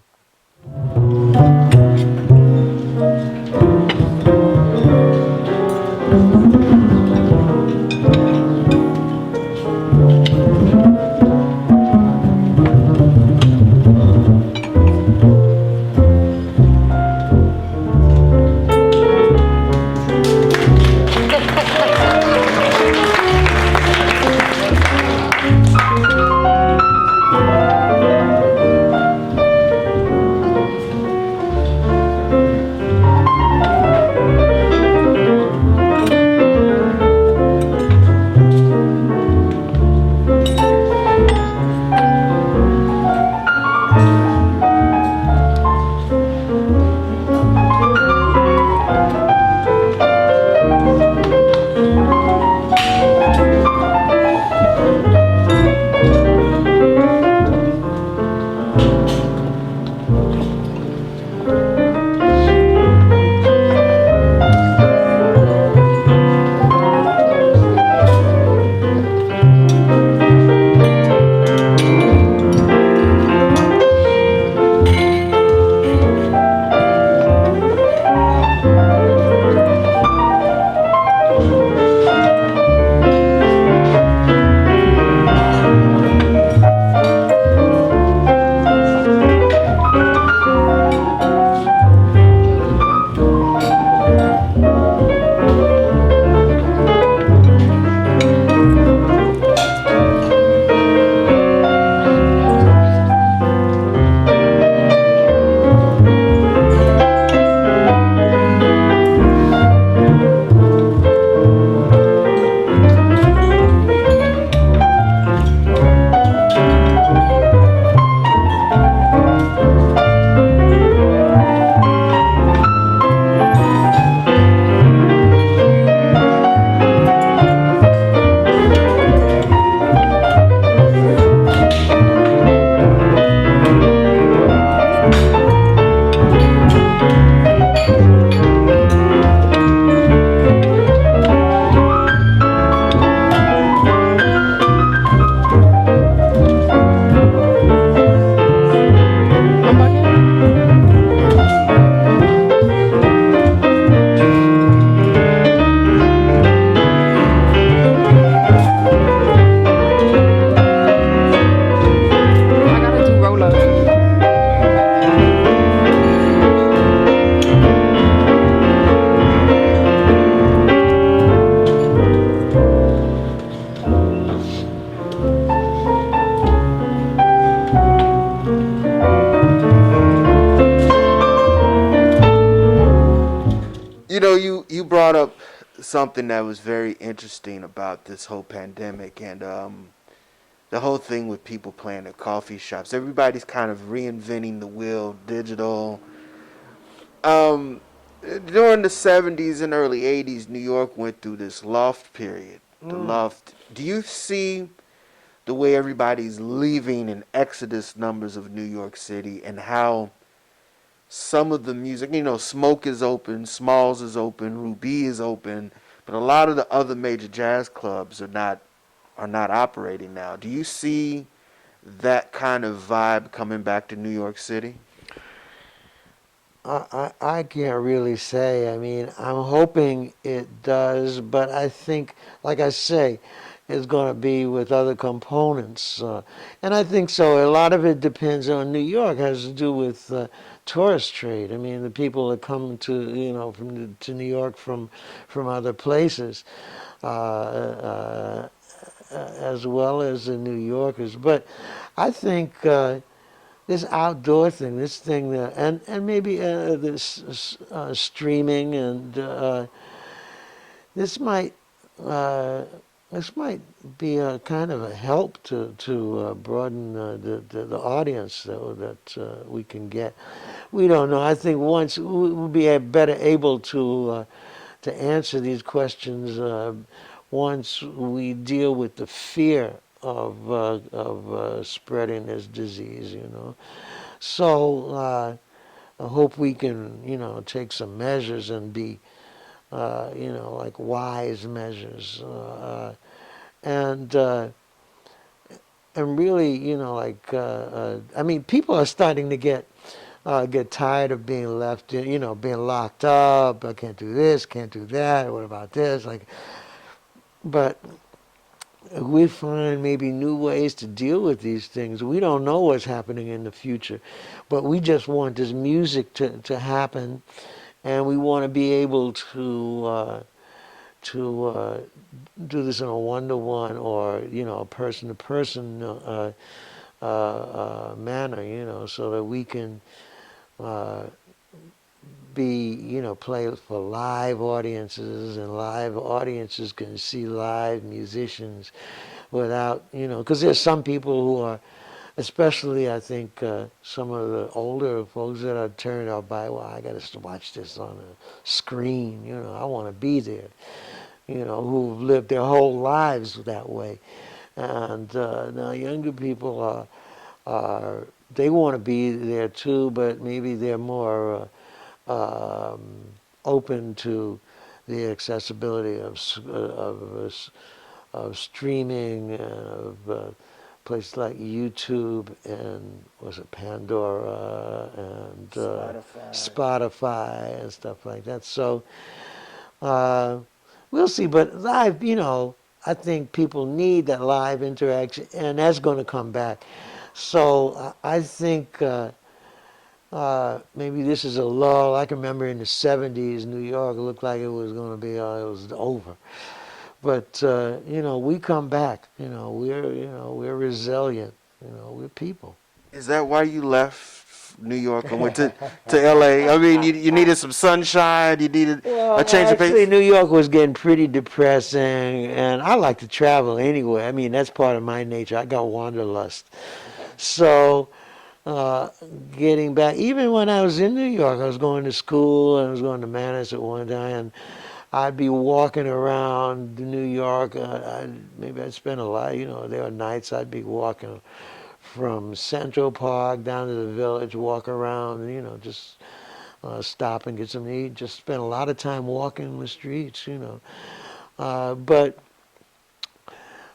You brought up something that was very interesting about this whole pandemic and the whole thing with people playing at coffee shops. Everybody's kind of reinventing the wheel, digital. Um, During the 70s and early 80s, New York went through this loft period. The loft. Do you see the way everybody's leaving in exodus numbers of New York City and how some of the music, Smoke is open, Smalls is open, Ruby is open, but a lot of the other major jazz clubs are not operating now. Do you see that kind of vibe coming back to New York City? I can't really say. I mean, I'm hoping it does, but I think, like I say, it's going to be with other components. And I think so. A lot of it depends on New York, has to do with tourist trade. I mean, the people that come to New York from other places, as well as the New Yorkers. But I think this outdoor thing, this thing that, and maybe this streaming, and this might uh, this might be a kind of a help to broaden the audience that we can get. We don't know. I think once we'll be better able to answer these questions once we deal with the fear of spreading this disease. So I hope we can, take some measures and be, like wise measures, and uh, and really, I mean, people are starting to get tired of being left, being locked up. I can't do this, can't do that. What about this? But we find maybe new ways to deal with these things. We don't know what's happening in the future, but we just want this music to happen, and we want to be able to do this in a one-to-one or a person-to-person manner, so that we can uh, be, play for live audiences, and live audiences can see live musicians without, because there's some people who are, especially I think some of the older folks that are turned off by, well, I got to watch this on a screen, I want to be there, who've lived their whole lives that way. And now younger people they want to be there too, but maybe they're more um, open to the accessibility of streaming and of places like YouTube and was it Pandora and Spotify and stuff like that. So we'll see. But live, I think people need that live interaction, and that's going to come back. So I think. Maybe this is a lull. I can remember in the 70s, New York looked like it was going to be, it was over. But, we come back. We're resilient. We're people. Is that why you left New York and went to LA? I mean, you needed some sunshine, you needed Well, a change of actually, pace? New York was getting pretty depressing, and I like to travel anyway. I mean, that's part of my nature. I got wanderlust. So, uh, getting back, even when I was in New York, I was going to school and I was going to Manus at one time, and I'd be walking around New York. Maybe I'd spend a lot, there were nights I'd be walking from Central Park down to the Village, walk around, just stop and get something to eat. Just spend a lot of time walking the streets, but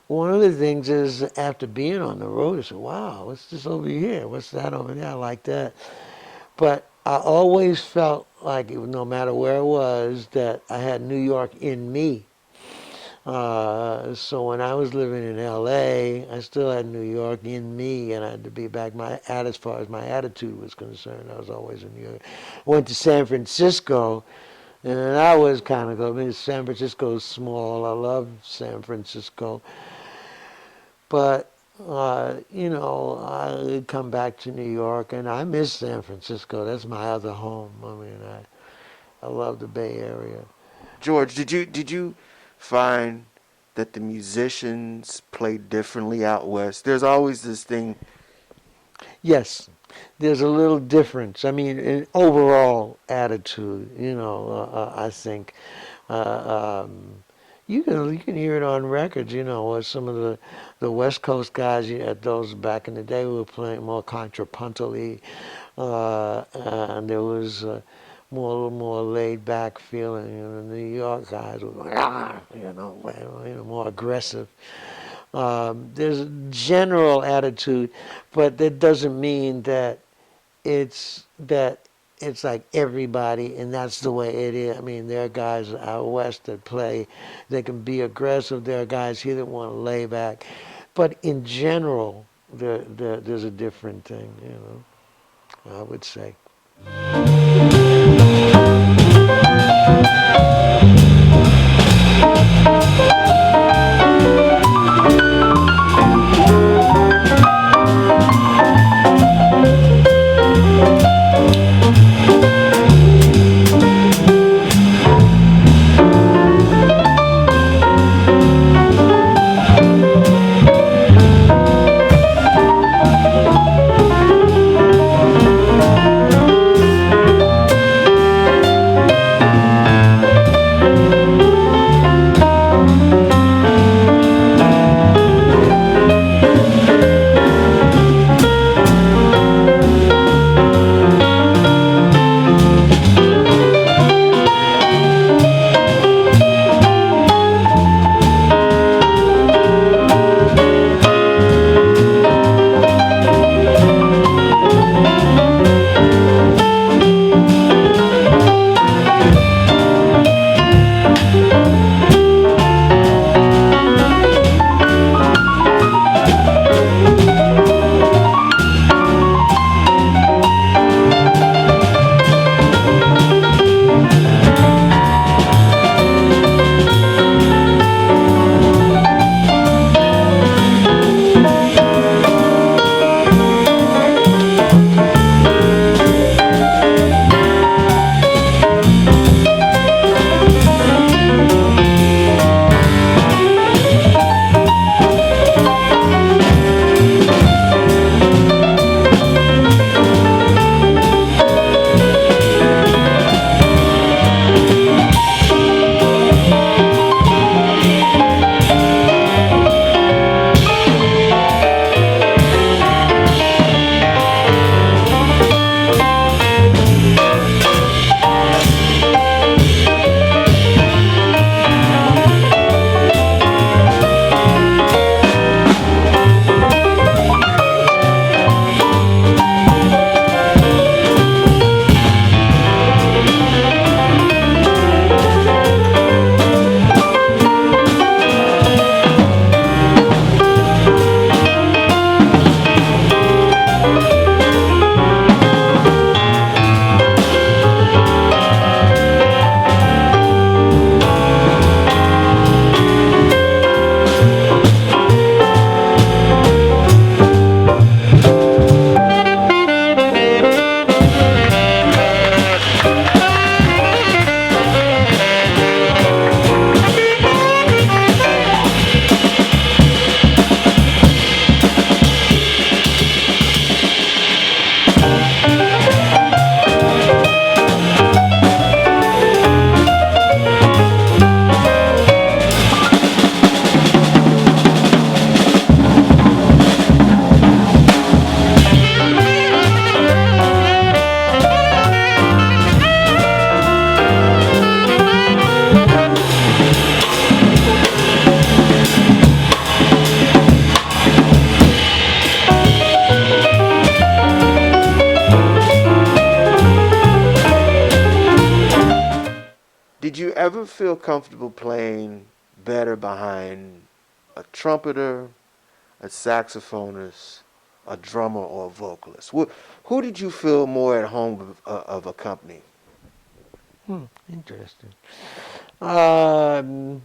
one of the things is after being on the road, I said, wow, what's this over here? What's that over there? I like that. But I always felt like, no matter where I was, that I had New York in me. So when I was living in L.A., I still had New York in me, and I had to be back as far as my attitude was concerned. I was always in New York. Went to San Francisco, and I was kind of I mean, San Francisco's small. I love San Francisco. But, I come back to New York, and I miss San Francisco. That's my other home. I mean, I love the Bay Area. George, did you find that the musicians play differently out west? There's always this thing. Yes, there's a little difference. I mean, in overall attitude, I think you can hear it on records. Some of the West Coast guys, those back in the day who were playing more contrapuntally, and there was a little more laid back feeling. The New York guys were like, more aggressive. There's a general attitude, but that doesn't mean it's that it's like everybody, and that's the way it is. I mean, there are guys out west that play, they can be aggressive. There are guys here that want to lay back, but in general, there's a different thing. I would say. Did you ever feel comfortable playing better behind a trumpeter, a saxophonist, a drummer, or a vocalist? Who did you feel more at home of a company? Interesting. Um,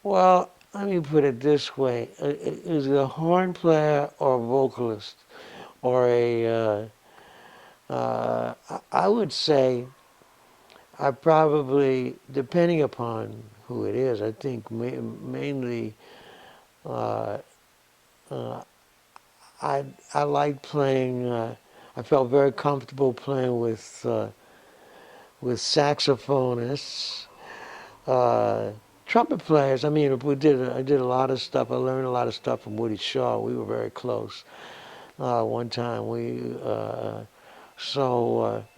well, let me put it this way: is it a horn player or a vocalist, or I would say I probably, depending upon who it is, I think mainly uh, uh, I like playing. I felt very comfortable playing with saxophonists, uh, trumpet players. I mean, I did a lot of stuff. I learned a lot of stuff from Woody Shaw. We were very close. One time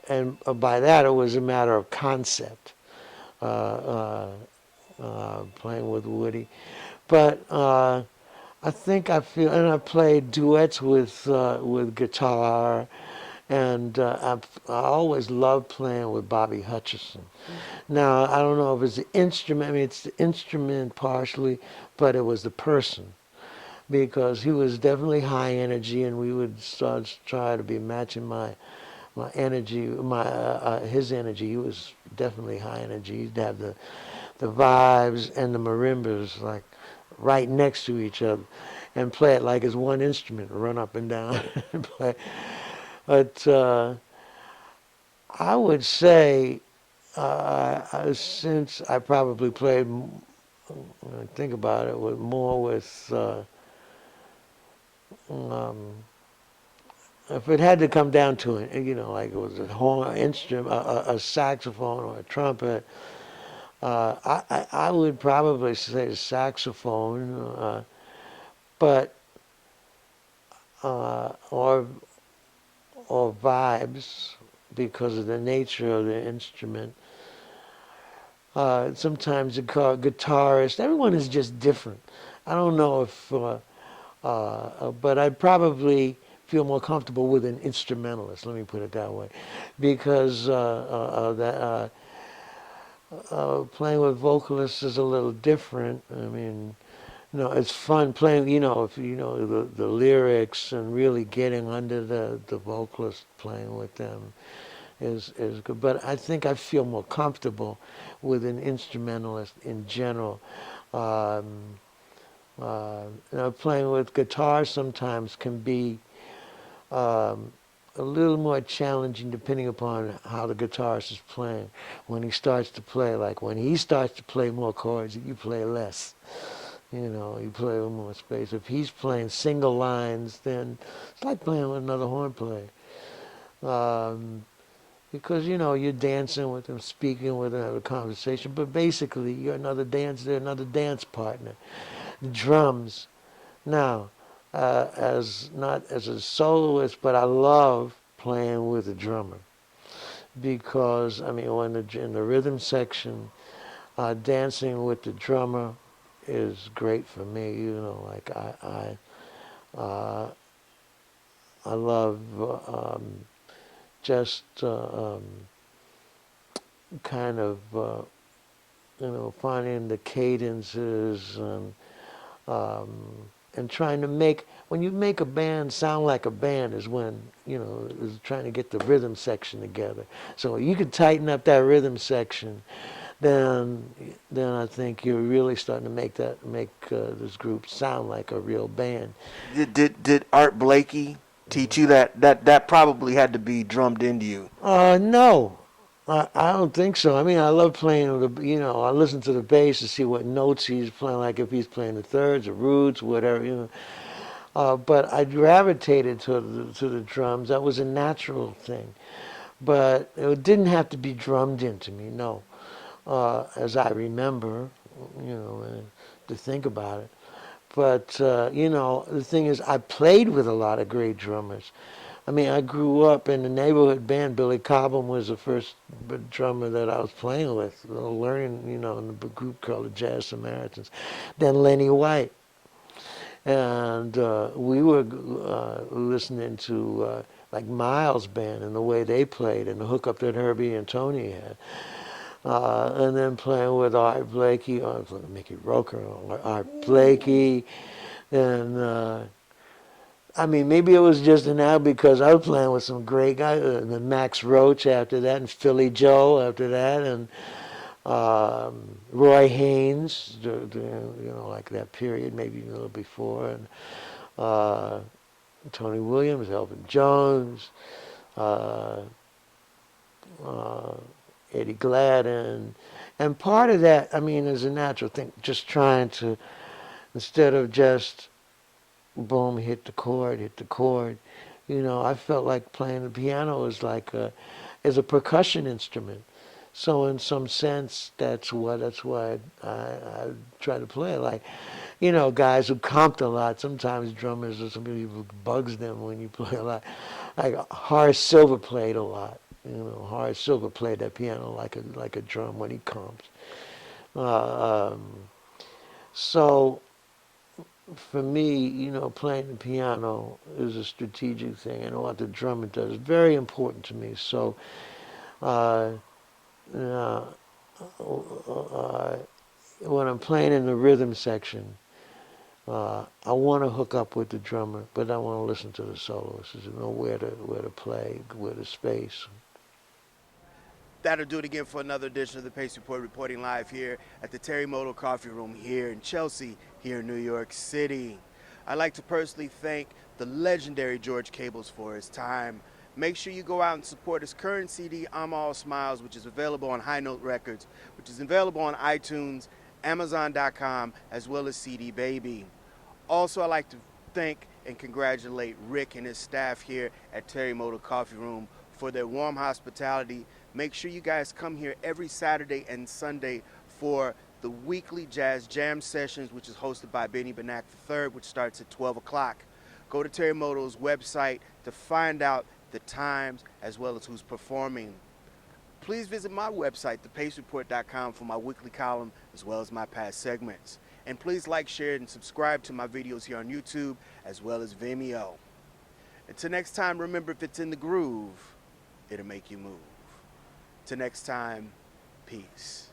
and by that it was a matter of concept. Uh, uh, Playing with Woody, but I think I feel, and I played duets with guitar, and I always loved playing with Bobby Hutcherson. Now I don't know if it's the instrument. I mean, it's the instrument partially, but it was the person because he was definitely high energy, and we would start try to be matching my energy, his energy. He was definitely high energy. He'd have the vibes and the marimbas like right next to each other, and play it like it's one instrument, run up and down and play. But I would say since I probably played, when I think about it, with more with. Um, if it had to come down to it, like it was a horn instrument, a saxophone or a trumpet, I would probably say saxophone, but or vibes because of the nature of the instrument. Sometimes the guitarist, everyone is just different. I don't know if, but I'd probably feel more comfortable with an instrumentalist. Let me put it that way, because playing with vocalists is a little different. I mean, it's fun playing. If you know the lyrics and really getting under the vocalist, playing with them is good. But I think I feel more comfortable with an instrumentalist in general. Um, Playing with guitar sometimes can be um, a little more challenging depending upon how the guitarist is playing. When he starts to play, like when he starts to play more chords, you play less. You play with more space. If he's playing single lines, then it's like playing with another horn player. Because, you're dancing with them, speaking with them, having a conversation, but basically you're another dancer, another dance partner. The drums. Now, as not as a soloist, but I love playing with a drummer because I mean, in the rhythm section, dancing with the drummer is great for me. Like uh, I love just kind of finding the cadences um, and trying to when you make a band sound like a band is when, is trying to get the rhythm section together. So you can tighten up that rhythm section, then I think you're really starting to make this group sound like a real band. Did Art Blakey teach you that probably had to be drummed into you? No. I don't think so. I mean, I love playing I listen to the bass to see what notes he's playing, like if he's playing the thirds or roots, whatever. But I gravitated to the drums. That was a natural thing. But it didn't have to be drummed into me, no. As I remember, to think about it. But, the thing is, I played with a lot of great drummers. I mean, I grew up in the neighborhood band. Billy Cobham was the first drummer that I was playing with, learning, in a group called the Jazz Samaritans. Then Lenny White. And we were listening to like Miles' band and the way they played and the hookup that Herbie and Tony had. And then playing with Art Blakey, Mickey Roker, Art Blakey, and I mean, maybe it was just an hour because I was playing with some great guys, and Max Roach after that, and Philly Joe after that, and Roy Haynes, like that period, maybe a little before, and Tony Williams, Elvin Jones, uh, Eddie Gladden. And part of that, I mean, is a natural thing, just trying to, instead of just boom, hit the chord, hit the chord. I felt like playing the piano is a percussion instrument. So in some sense, that's why I try to play. Like, guys who comped a lot, sometimes drummers or some people bugs them when you play a lot. Like Horace Silver played a lot. Horace Silver played that piano like a drum when he comped. Uh, um, so for me, playing the piano is a strategic thing, and what the drummer does is very important to me. So, uh, uh, uh, when I'm playing in the rhythm section, I want to hook up with the drummer, but I want to listen to the soloist. To know where to play, where to space. That'll do it again for another edition of the Pace Report, reporting live here at the Terremoto Coffee Room here in Chelsea, here in New York City. I'd like to personally thank the legendary George Cables for his time. Make sure you go out and support his current CD, I'm All Smiles, which is available on HighNote Records, which is available on iTunes, Amazon.com, as well as CD Baby. Also, I'd like to thank and congratulate Rick and his staff here at Terremoto Coffee Room for their warm hospitality. Make sure you guys come here every Saturday and Sunday for the weekly Jazz Jam sessions, which is hosted by Benny Benack III, which starts at 12 o'clock. Go to Terremoto's website to find out the times as well as who's performing. Please visit my website, thepacereport.com, for my weekly column as well as my past segments. And please like, share, and subscribe to my videos here on YouTube as well as Vimeo. Until next time, remember, if it's in the groove, it'll make you move. Till next time, peace.